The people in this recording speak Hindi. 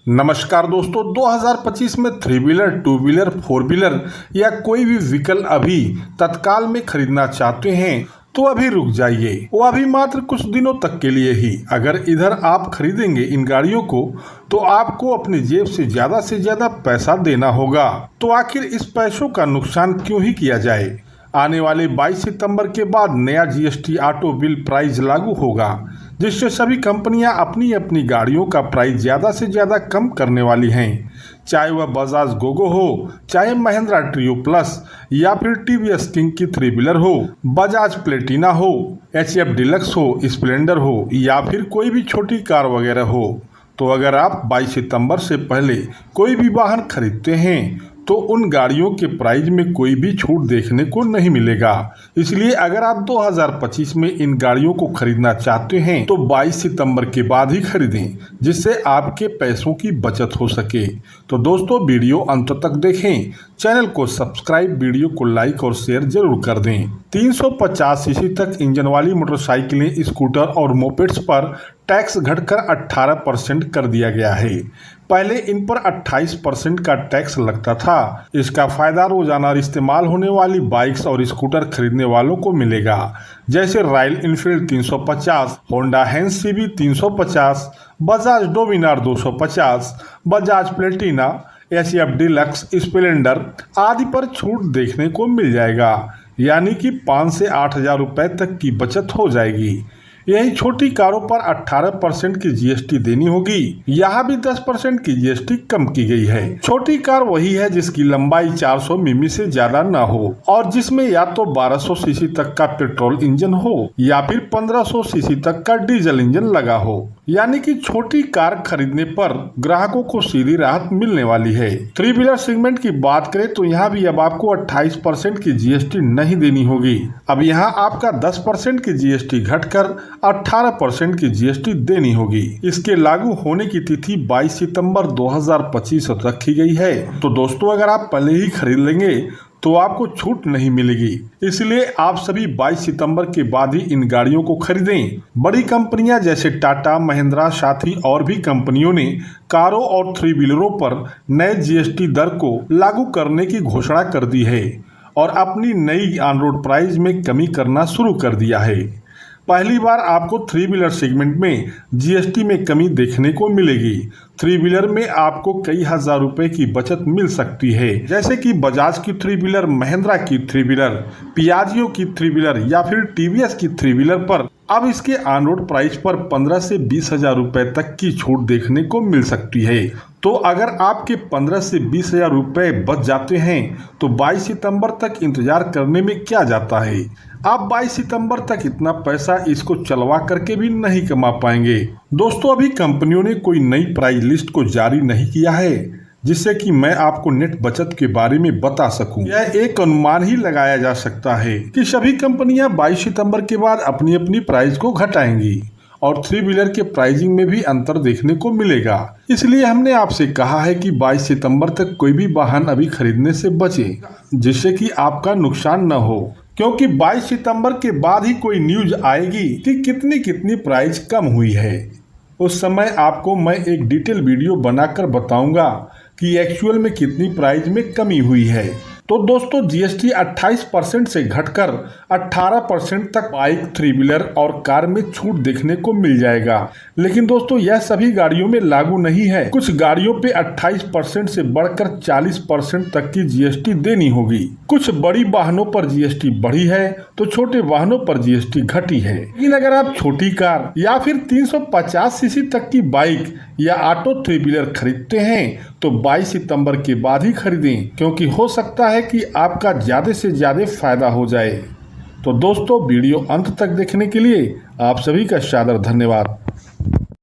नमस्कार दोस्तों, 2025 में three wheeler, two wheeler, four wheeler या कोई भी व्हीकल अभी तत्काल में खरीदना चाहते हैं तो अभी रुक जाइए। वो अभी मात्र कुछ दिनों तक के लिए ही। अगर इधर आप खरीदेंगे इन गाड़ियों को तो आपको अपनी जेब से ज्यादा पैसा देना होगा। तो आखिर इस पैसों का नुकसान क्यों ही किया जाए। आने वाले 22 सितंबर के बाद नया जीएसटी ऑटो बिल प्राइस लागू होगा, जिससे सभी कंपनियां अपनी अपनी गाड़ियों का प्राइस ज़्यादा से ज़्यादा कम करने वाली हैं। चाहे वह बजाज गोगो हो, चाहे महिंद्रा ट्रियो प्लस या फिर टीवीएस किंग की थ्री व्हीलर हो, बजाज प्लेटिना हो, एचएफ डिलक्स हो, स्प्लेंडर हो या फिर कोई भी छोटी कार वगैरह हो। तो अगर आप 22 सितंबर से पहले कोई भी वाहन खरीदते हैं तो उन गाड़ियों के प्राइस में कोई भी छूट देखने को नहीं मिलेगा। इसलिए अगर आप 2025 में इन गाड़ियों को खरीदना चाहते हैं तो 22 सितंबर के बाद ही खरीदें, जिससे आपके पैसों की बचत हो सके। तो दोस्तों, वीडियो अंत तक देखें, चैनल को सब्सक्राइब, वीडियो को लाइक और शेयर जरूर कर दें। 350 सीसी तक इंजन वाली मोटरसाइकिलें, स्कूटर और मोपेड्स पर टैक्स घटकर 18% कर दिया गया है। पहले इन पर 28% का टैक्स लगता था। इसका फायदा रोजाना इस्तेमाल होने वाली बाइक्स और स्कूटर खरीदने वालों को मिलेगा, जैसे रॉयल एनफील्ड 350, होंडा हैंस CB 350, Bajaj Dominar 250, Bajaj Platina, HF Deluxe, Splendor आदि पर छूट देखने को मिल जाएगा। यानी कि 5 से 8 हजार रुपए तक की बचत हो जाएगी। यही छोटी कारों पर 18% की जीएसटी देनी होगी। यहाँ भी 10% की जीएसटी कम की गई है। छोटी कार वही है जिसकी लंबाई 400 मिमी से ज्यादा न हो और जिसमें या तो 1200 सीसी तक का पेट्रोल इंजन हो या फिर 1500 सीसी तक का डीजल इंजन लगा हो। यानी कि छोटी कार खरीदने पर ग्राहकों को सीधी राहत मिलने वाली है। थ्री व्हीलर सेगमेंट की बात करें तो यहाँ भी अब आपको 28% की जीएसटी नहीं देनी होगी। अब यहाँ आपका 10% की जीएसटी घटकर 18% की जीएसटी देनी होगी। इसके लागू होने की तिथि 22 सितंबर 2025 रखी गई है। तो दोस्तों, अगर आप पहले ही खरीद लेंगे तो आपको छूट नहीं मिलेगी। इसलिए आप सभी 22 सितंबर के बाद ही इन गाड़ियों को खरीदें। बड़ी कंपनियां जैसे टाटा, महिंद्रा, साथी और भी कंपनियों ने कारों और थ्री व्हीलरों पर नए जीएसटी दर को लागू करने की घोषणा कर दी है और अपनी नई ऑन रोड प्राइस में कमी करना शुरू कर दिया है। पहली बार आपको थ्री व्हीलर सेगमेंट में जीएसटी में कमी देखने को मिलेगी। थ्री व्हीलर में आपको कई हजार रुपए की बचत मिल सकती है, जैसे कि बजाज की थ्री व्हीलर, महिंद्रा की थ्री व्हीलर, पियाजियो की थ्री व्हीलर या फिर टीवीएस की थ्री व्हीलर पर अब इसके ऑन रोड प्राइस पर 15 से 20 हजार रुपए तक की छूट देखने को मिल सकती है। तो अगर आपके 15 से 20 हजार रुपए बच जाते हैं तो 22 सितंबर तक इंतजार करने में क्या जाता है। आप 22 सितंबर तक इतना पैसा इसको चलवा करके भी नहीं कमा पाएंगे। दोस्तों, अभी कंपनियों ने कोई नई प्राइस लिस्ट को जारी नहीं किया है जिससे कि मैं आपको नेट बचत के बारे में बता सकूं। यह एक अनुमान ही लगाया जा सकता है कि सभी कंपनियां 22 सितंबर के बाद अपनी अपनी प्राइस को घटाएंगी और थ्री व्हीलर के प्राइसिंग में भी अंतर देखने को मिलेगा। इसलिए हमने आपसे कहा है कि 22 सितंबर तक कोई भी वाहन अभी खरीदने से बचे, जिससे कि आपका नुकसान न हो, क्योंकि 22 सितंबर के बाद ही कोई न्यूज आएगी कि कितनी प्राइस कम हुई है। उस समय आपको मैं एक डिटेल वीडियो बनाकर बताऊंगा कि एक्चुअल में कितनी प्राइस में कमी हुई है। तो दोस्तों, जीएसटी 28% से घटकर 18% तक बाइक, थ्री व्हीलर और कार में छूट देखने को मिल जाएगा। लेकिन दोस्तों, यह सभी गाड़ियों में लागू नहीं है। कुछ गाड़ियों पे 28% से बढ़कर 40% तक की जीएसटी देनी होगी। कुछ बड़ी वाहनों पर जीएसटी बढ़ी है तो छोटे वाहनों पर जीएसटी घटी है। लेकिन अगर आप छोटी कार या फिर 350 सीसी तक की बाइक या ऑटो थ्री व्हीलर खरीदते हैं तो 22 सितंबर के बाद ही खरीदें, क्योंकि हो सकता है कि आपका ज्यादा से ज्यादा फायदा हो जाए। तो दोस्तों, वीडियो अंत तक देखने के लिए आप सभी का सादर धन्यवाद।